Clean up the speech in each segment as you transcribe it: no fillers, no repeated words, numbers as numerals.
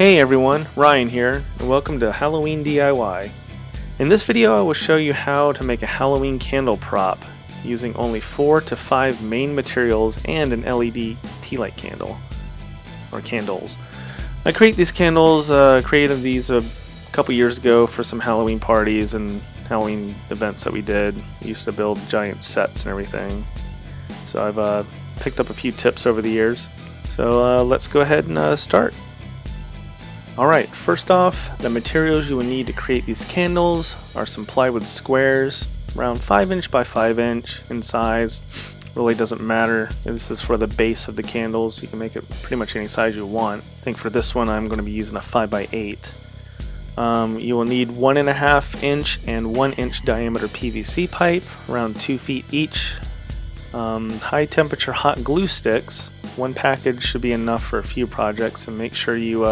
Hey everyone, Ryan here, and welcome to Halloween DIY. In this video I will show you how to make a Halloween candle prop using only 4 to 5 main materials and an LED tea light candle, or candles. I created these candles, created these a couple years ago for some Halloween parties and Halloween events that we did. We used to build giant sets and everything. So I've picked up a few tips over the years. So let's go ahead and start. Alright, first off, the materials you will need to create these candles are some plywood squares, around 5 inch by 5 inch in size. Really doesn't matter. This is for the base of the candles. You can make it pretty much any size you want. I think for this one I'm going to be using a 5 by 8. You will need 1.5 inch and 1 inch diameter PVC pipe, around 2 feet each. High temperature hot glue sticks. One package should be enough for a few projects, and make sure you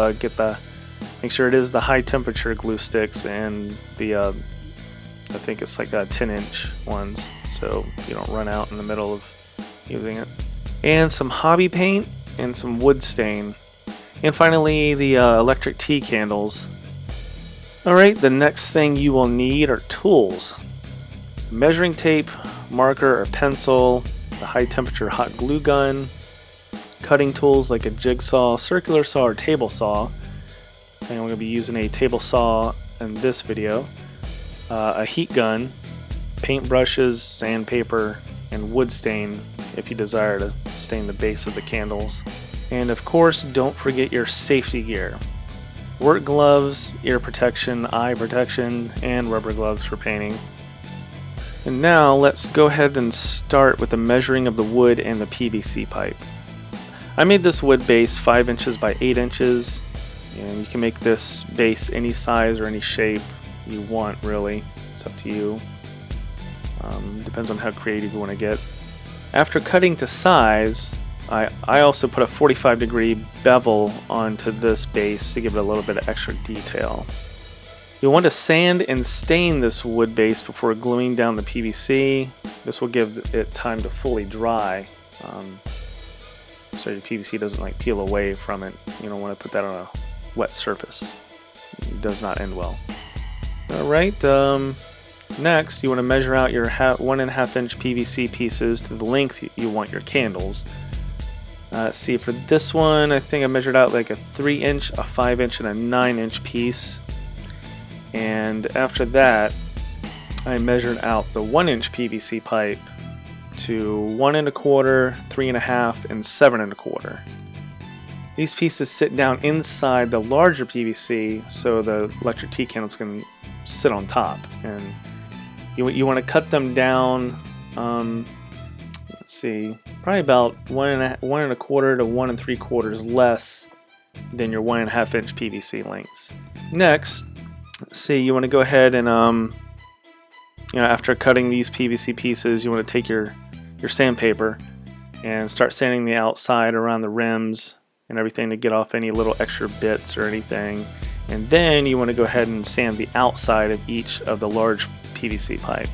make sure it is the high temperature glue sticks and the I think it's like 10 inch ones, so you don't run out in the middle of using it. And some hobby paint and some wood stain. And finally the electric tea candles. Alright, the next thing you will need are tools. Measuring tape, marker or pencil, the high temperature hot glue gun, cutting tools like a jigsaw, circular saw, or table saw. I'm going to be using a table saw in this video, a heat gun, paint brushes, sandpaper, and wood stain if you desire to stain the base of the candles. And of course, don't forget your safety gear. Work gloves, ear protection, eye protection, and rubber gloves for painting. And now let's go ahead and start with the measuring of the wood and the PVC pipe. I made this wood base 5 inches by 8 inches, and you can make this base any size or any shape you want, really. It's up to you. Depends on how creative you want to get. After cutting to size, I also put a 45-degree bevel onto this base to give it a little bit of extra detail. You'll want to sand and stain this wood base before gluing down the PVC. This will give it time to fully dry, so your PVC doesn't peel away from it. You don't want to put that on a wet surface. It does not end well. Alright, next you want to measure out your 1.5 inch PVC pieces to the length you want your candles. See, for this one I think I measured out like a 3 inch, a 5 inch, and a 9 inch piece. And after that I measured out the 1 inch PVC pipe to 1 1/4, 3 1/2, and 7 1/4. These pieces sit down inside the larger PVC so the electric tea candles can sit on top. And you want to cut them down, let's see, probably about 1 1/4 to 1 3/4 less than your 1.5 inch PVC lengths. Next, see, you want to go ahead and after cutting these PVC pieces, you want to take your sandpaper and start sanding the outside around the rims and everything to get off any little extra bits or anything. And then you want to go ahead and sand the outside of each of the large PVC pipe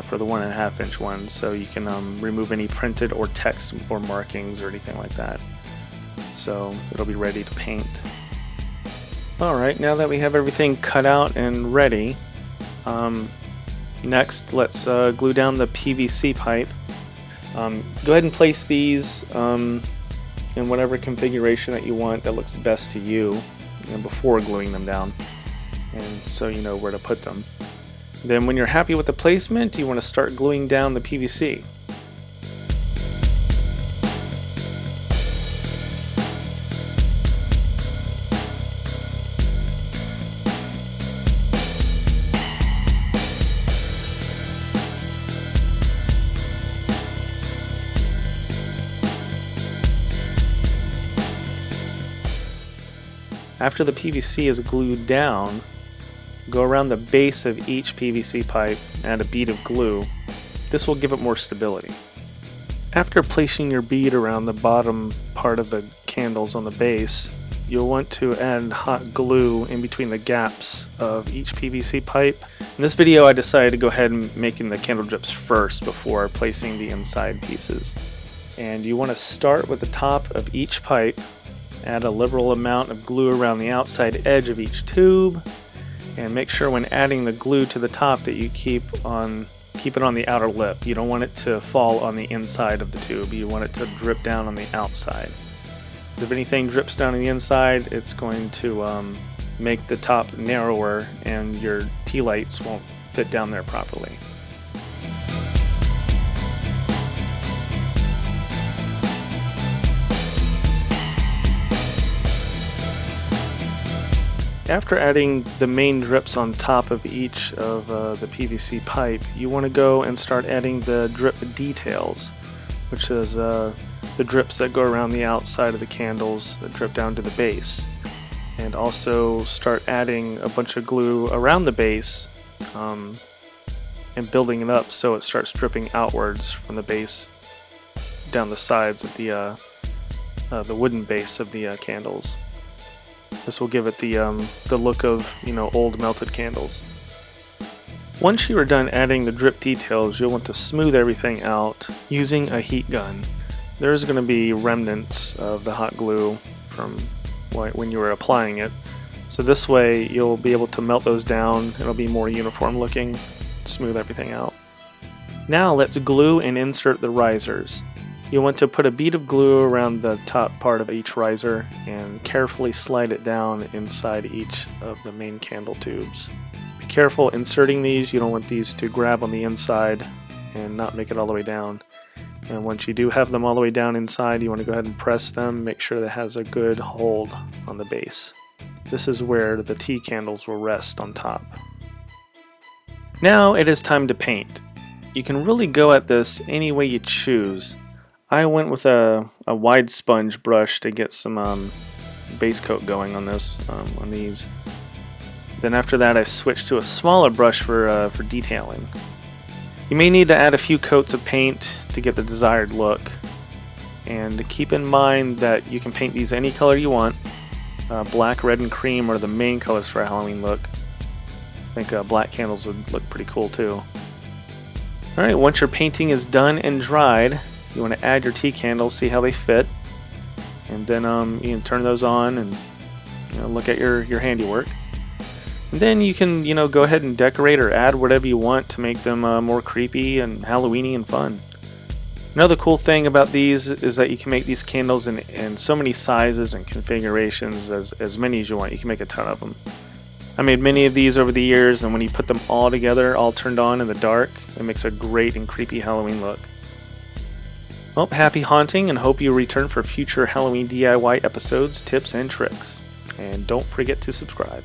for the 1.5 inch one, so you can remove any printed or text or markings or anything like that. So it'll be ready to paint. Alright, now that we have everything cut out and ready, next let's glue down the PVC pipe. Go ahead and place these in whatever configuration that you want that looks best to you, before gluing them down, and so you know where to put them. Then when you're happy with the placement, you want to start gluing down the PVC. After the PVC is glued down, go around the base of each PVC pipe and add a bead of glue. This will give it more stability. After placing your bead around the bottom part of the candles on the base, you'll want to add hot glue in between the gaps of each PVC pipe. In this video I decided to go ahead and making the candle drips first before placing the inside pieces. And you want to start with the top of each pipe Add a liberal amount of glue around the outside edge of each tube, and make sure when adding the glue to the top that you keep it on the outer lip. You don't want it to fall on the inside of the tube. You want it to drip down on the outside. If anything drips down on the inside, it's going to make the top narrower and your tea lights won't fit down there properly. After adding the main drips on top of each of the PVC pipe, you want to go and start adding the drip details, which is the drips that go around the outside of the candles that drip down to the base. And also start adding a bunch of glue around the base and building it up so it starts dripping outwards from the base down the sides of the wooden base of the candles. This will give it the look of, old melted candles. Once you are done adding the drip details, you'll want to smooth everything out using a heat gun. There's going to be remnants of the hot glue from when you were applying it. So this way you'll be able to melt those down. It'll be more uniform looking, smooth everything out. Now let's glue and insert the risers. You'll want to put a bead of glue around the top part of each riser and carefully slide it down inside each of the main candle tubes. Be careful inserting these. You don't want these to grab on the inside and not make it all the way down. And once you do have them all the way down inside, you want to go ahead and press them, make sure that it has a good hold on the base. This is where the tea candles will rest on top. Now it is time to paint. You can really go at this any way you choose. I went with a wide sponge brush to get some base coat going on on these. Then after that I switched to a smaller brush for detailing. You may need to add a few coats of paint to get the desired look. And keep in mind that you can paint these any color you want. Black, red, and cream are the main colors for a Halloween look. I think black candles would look pretty cool too. Alright, once your painting is done and dried, you want to add your tea candles, see how they fit, and then you can turn those on and look at your handiwork. And then you can go ahead and decorate or add whatever you want to make them more creepy and Halloweeny and fun. Another cool thing about these is that you can make these candles in so many sizes and configurations, as many as you want. You can make a ton of them. I made many of these over the years, and when you put them all together, all turned on in the dark, it makes a great and creepy Halloween look. Well, happy haunting, and hope you return for future Halloween DIY episodes, tips, and tricks. And don't forget to subscribe.